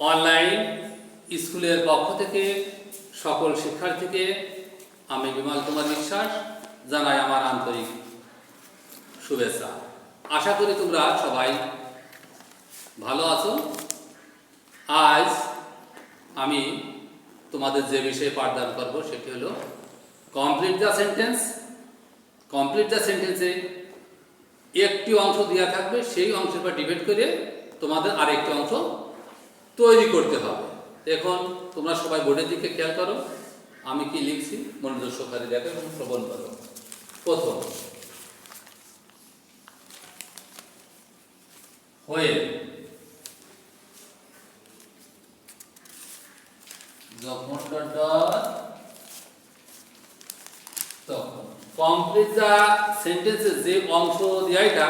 Online স্কুলের পক্ষ থেকে সকল শিক্ষার্থীকে আমি বিমল কুমার বিশ্বাস জানাই আমার আন্তরিক শুভেচ্ছা। আশা করি তোমরা সবাই ভালো আছো। আজ আমি তোমাদের যে বিষয়ে পাঠদান করব সেটি হলো complete the sentence. Complete the সেন্টেন্সে একটি অংশ দেওয়া থাকবে, সেই অংশের উপর ডিপেন্ড করে তোমাদের আরেকটি অংশ তৈরি করতে হবে। এখন তোমরা সবাই বোর্ডের দিকে খেয়াল করো, আমি কি লিখছি মনোযোগ সহকারে দেখো এবং শ্রবণ করো। প্রথম, হয়ে যখন তখন কমপ্লিট দ্য সেন্টেন্সে যে অংশ দেওয়াটা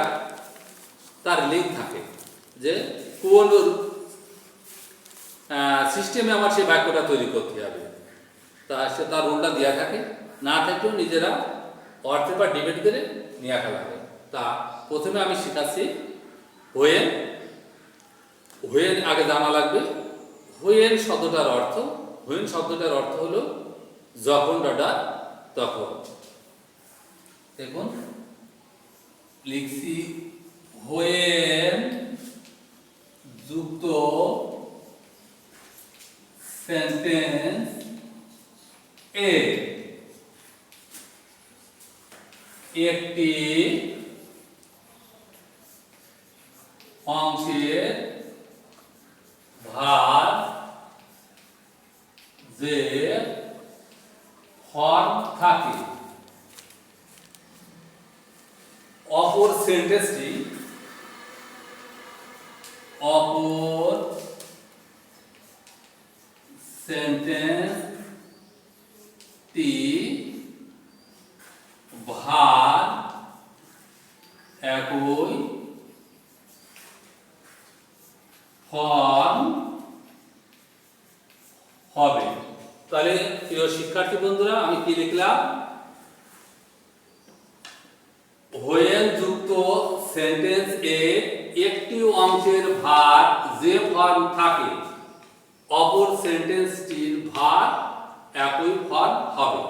তার লিঙ্ক থাকে, যে কোন সিস্টেমে আমার সেই বাক্যটা তৈরি করতে হবে, সে তার রোলটা দেওয়া থাকে, না থাকলেও নিজেরা অর্থের পর ডিবেট করে নিয়ে আসা লাগে। তা প্রথমে আমি শেখাচ্ছি হোয়েন। হোয়েন আগে জানা লাগবে। হোয়েন শব্দটার অর্থ, হোয়েন শব্দটার অর্থ হলো যখন তখন। দেখুন লিখছি হোয়েন যুক্ত সেন্টেন্স এ একটি অংশের ভার যে ফর্ম থাকে, অপর সেন্টেন্সটি ভার একই ফর্ম হবে। তাহলে প্রিয় শিক্ষার্থী বন্ধুরা, আমি কি লিখলাম? হোয়েন যুক্ত সেন্টেন্স এ একটি অংশের ভার যে ফর্ম থাকে, অপর সেন্টেন্সটির ভার একই ফর্ম হবে।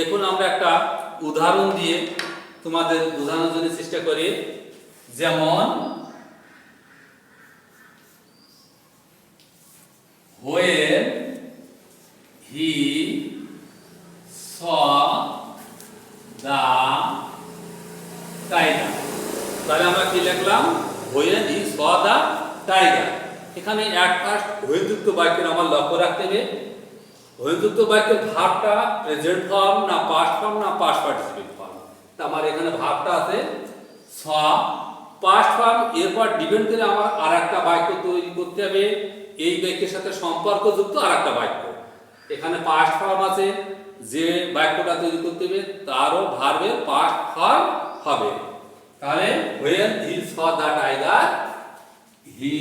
এখন আমরা একটা উদাহরণ দিয়ে তোমাদের বোঝানোর জন্য চেষ্টা করি। যেমন when he saw the tiger, তাহলে আমরা কি লিখলাম? when he saw the tiger। এখানে এক ফার্স্ট when যুক্ত বাক্যের আমার লক্ষ্য রাখতে হবে, when যুক্ত বাক্যের ভার্বটা প্রেজেন্ট ফর্ম না পাস্ট ফর্ম না পাস্ট পার্টিসিপেট ফর্ম। তা আমার এখানে ভার্বটা আছে saw পাস্ট ফর্ম, এরপর ডিপেন্ড করে আমার আরেকটা বাক্য তৈরি করতে হবে এই বাক্যের সাথে সম্পর্কযুক্ত আরেকটা বাক্য। এখানে পাস্ট ফর্ম আছে, যে বাক্যটা তৈরি করতে হবে তারও ভার্বের পাস্ট ফর্ম হবে। তাহলে when he saw the tiger he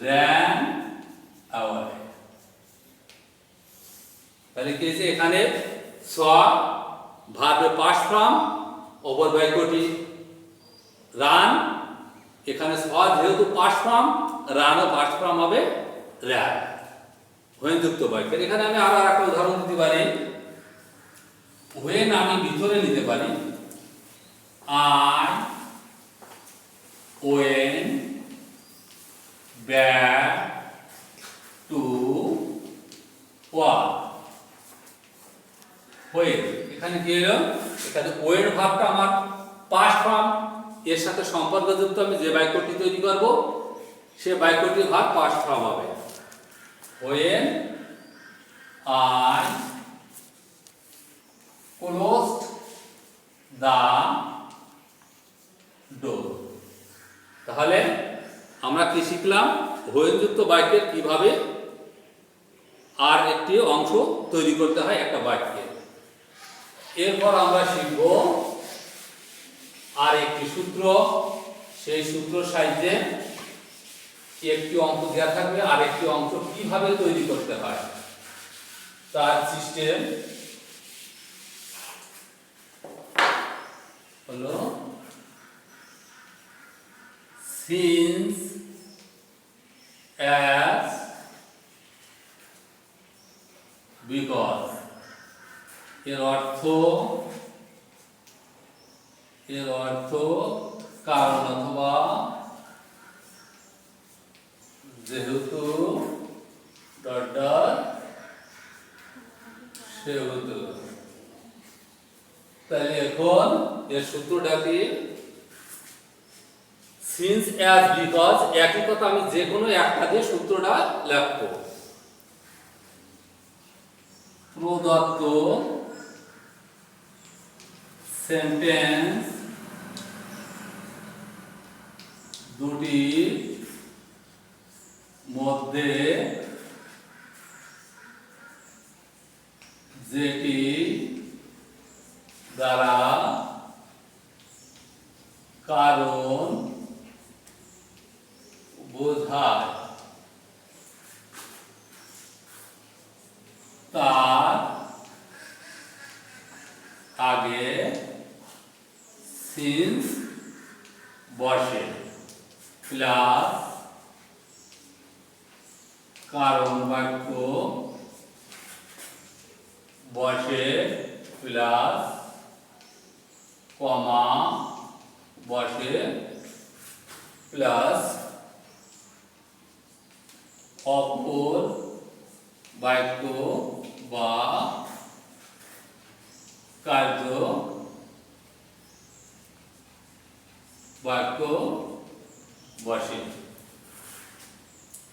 ran away। তাহলে কি হয়েছে? এখানে saw ভার্বের পাস্ট ফর্ম, অপর বাক্যটি রান। এখানে saw যেহেতু পাস্ট ফর্ম, রানও পাস্ট ফর্ম হবে ran, when যুক্ত বাক্যের। এখানে আমি আরো একটা উদাহরণ দিতে পারি। when আমি ভিতরে নিতে পারি I went back to work। when এখানে কি হলো? এখানে when ভার্বটা আমার পাস্ট ফর্ম, এর সাথে সম্পর্কযুক্ত আমি যে বাক্যটি তৈরি করব সে বাক্যটির ভার্ব পাস্ট ফর্ম হবে। when I closed the door। তাহলে আমরা কি শিখলাম? when যুক্ত বাক্যের কিভাবে আর একটি অংশ তৈরি করতে হয় একটা বাক্যে। এরপর আমরা শিখব আর একটি সূত্র। সেই সূত্র সাহায্যে একটি অংশ দেওয়া থাকবে, আর একটি অংশ কিভাবে তৈরি করতে হয় তার সিস্টেম হলো since as because এর অর্থ কারণ অথবা যেহেতু ডট ডট সেহেতু। তাহলে এখন এর সূত্রটা কি? সিন্স অ্যাজ বিকজ একই কথা আমি যে কোনো একটা দিয়ে সূত্রটা লিখবো। প্রদত্ত সেন্টেন্স দুটির মধ্যে যেটি দ্বারা কারণ বোঝায় তার আগে সিন্স বসে প্লাস কারণ বাক্য বসে প্লাস কমা বসে প্লাস অপর বাক্য বা কার্য বাক্য বসে।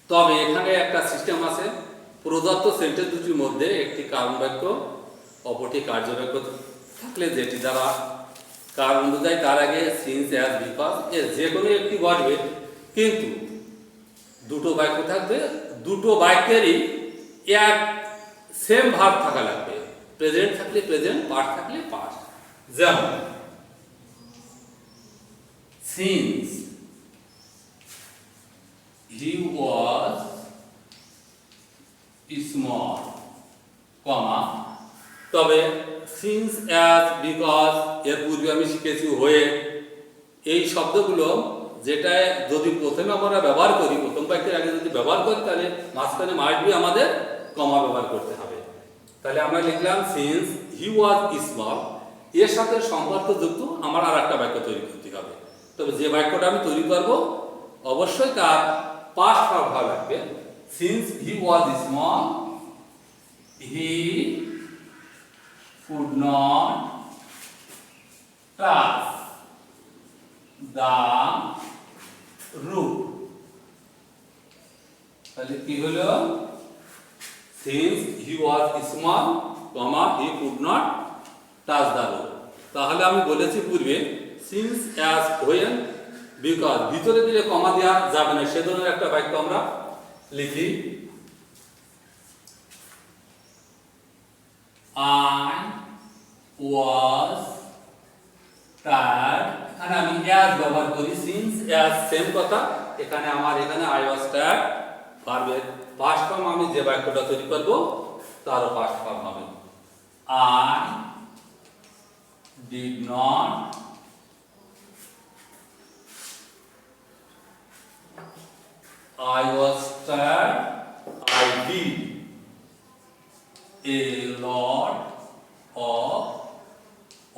তবে এখানে একটা সিস্টেম আছে, প্রদত্ত সেন্টেন্স দুটির মধ্যে একটি কারণ বাক্য অপরটি কার্য বাক্য থাকলে যেটি দ্বারা কারণ বোঝায় তার আগে সিন্স অ্যাজ বিকজ এর যে কোনো একটি বসবে, কিন্তু দুটো বাক্য থাকবে, দুটো বাক্যেরই এক সেম ভার্ব থাকা লাগবে, প্রেজেন্ট থাকলে প্রেজেন্ট, পাস্ট থাকলে পাস্ট। যেমন সিন্স he was small, কমা, তবে সিন্স অ্যাজ বিকজ এর পূর্বে আমি শিখেছি হয়ে, এই শব্দগুলো যেটা যদি প্রথমে আমরা ব্যবহার করি, প্রথম বাক্যের আগে যদি ব্যবহার করি, তাহলে মাঝখানে মাসবি আমাদের কমা ব্যবহার করতে হবে। তাহলে আমরা লিখলাম সিন্স হি ওয়াজ স্মল, এর সাথে সম্পর্কযুক্ত আমার আর একটা বাক্য তৈরি করতে হবে। তবে যে বাক্যটা আমি তৈরি করব অবশ্যই তার পাস্ট ফর্ম ভালো লাগবে। Since he was small he could not touch the root. তাহলে কি হলো? Since he was small comma he could not touch the root. তাহলে আমি বলেছি পূর্বে সিন্স অ্যাজ হোয়েন বিকজ ভিতরে দিলে কমা দেওয়া যাবে না, সে ধরনের একটা বাক্য আমরা লিখি। I was tired, এখানে আমি অ্যাজ ব্যবহার করি, সিন্স অ্যাজ সেম কথা, এখানে আমার এখানে I was tired ভার্বের পাস্ট ফর্ম, আমি যে বাক্যটা তৈরি করব তারও পাস্ট ফর্ম হবে। I did not I was tired I did a lot of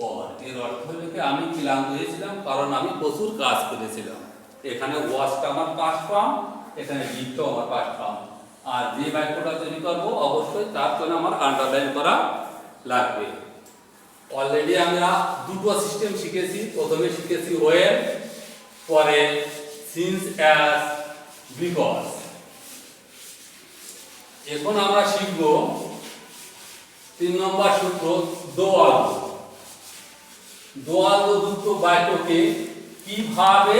work। এর অর্থ হলো কি আমি ক্লান্ত হয়েছিলাম কারণ আমি প্রচুর কাজ করেছিলাম। এখানে ওয়াজটা আমার পাস্ট ফর্ম, এখানে ডিডটাও আমার পাস্ট ফর্ম। আর যে বাক্যটা তৈরি করব অবশ্যই তার জন্য আমার আন্ডারলাইন করা লাগবে। অলরেডি আমরা দুটো সিস্টেম শিখেছি, প্রথমে শিখেছি ওয়েন, পরে সিন্স অ্যাজ বিকজ। এখন আমরা শিখব 3 নম্বর সূত্র দোয়াল্য। দোয়াল্য যুক্ত বাক্যকে কিভাবে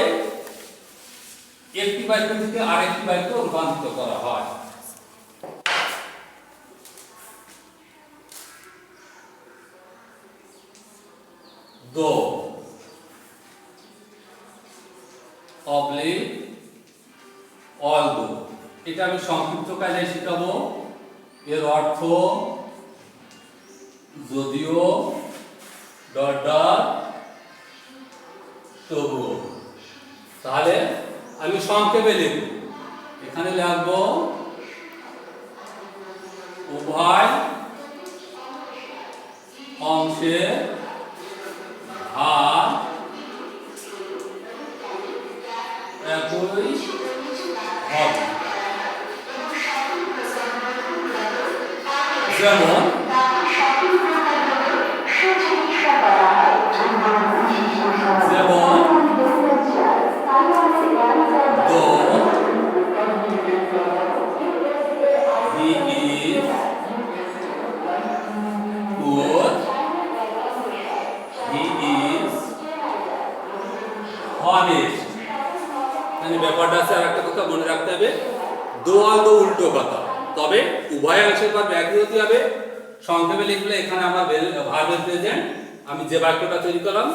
একটি বাক্য থেকে আরেকটি বাক্য রূপান্তরিত করা হয়। দো অবলিক অলদো, এটা আমি সংক্ষিপ্ত কাজে শিখাবো। এর অর্থ যদিও ডট ডট তবুও। তাহলে আমি সংক্ষেপে লিখব, এখানে লিখবো উভয় অংশের ভার একই হবে। যেমন ব্যাপারটা আছে। আর একটা কথা মনে রাখতে হবে, দোয়াল দো উল্টো কথা, তবে উভয় অংশের ভার একই হতে হবে। সংক্ষেপে লিখলে এখানে আমার ভার্বের প্রেজেন্ট, আমি যে বাক্যটা তৈরি করলাম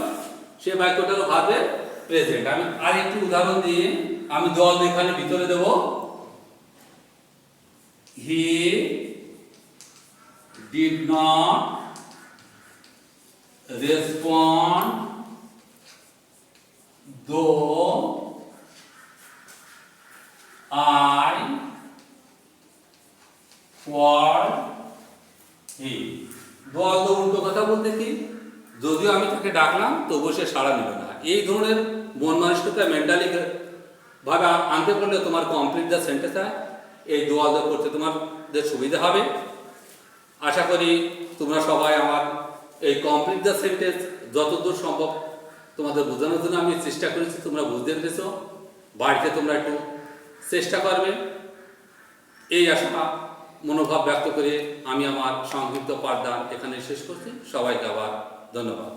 সেই বাক্যটারও ভার্বের প্রেজেন্ট। আমি আরেকটি উদাহরণ দিয়ে আমি দোয়াল এখানে ভিতরে দেব। হি ডিড নট রেসপন্ড দো I called him। দোয়াল দো উল্টো কথা বলতে কি, যদিও আমি তাকে ডাকলাম তবুও সে সাড়া নেবে না। এই ধরনের মন মানসিকতা মেন্টালি ভাবে আনতে পারলে তোমার কমপ্লিট দ্য সেন্টেন্সটা এই দোয়াল দো করতে তোমাদের সুবিধা হবে। আশা করি তোমরা সবাই আমার এই কমপ্লিট দ্য সেন্টেন্স যতদূর সম্ভব তোমাদের বোঝানোর জন্য আমি চেষ্টা করেছি, তোমরা বুঝতে পেরেছো। বাড়িতে তোমরা একটু চেষ্টা করবে, এই আশা মনোভাব ব্যক্ত করে আমি আমার সংক্ষিপ্ত পাঠদান এখানে শেষ করছি। সবাইকে আবার ধন্যবাদ।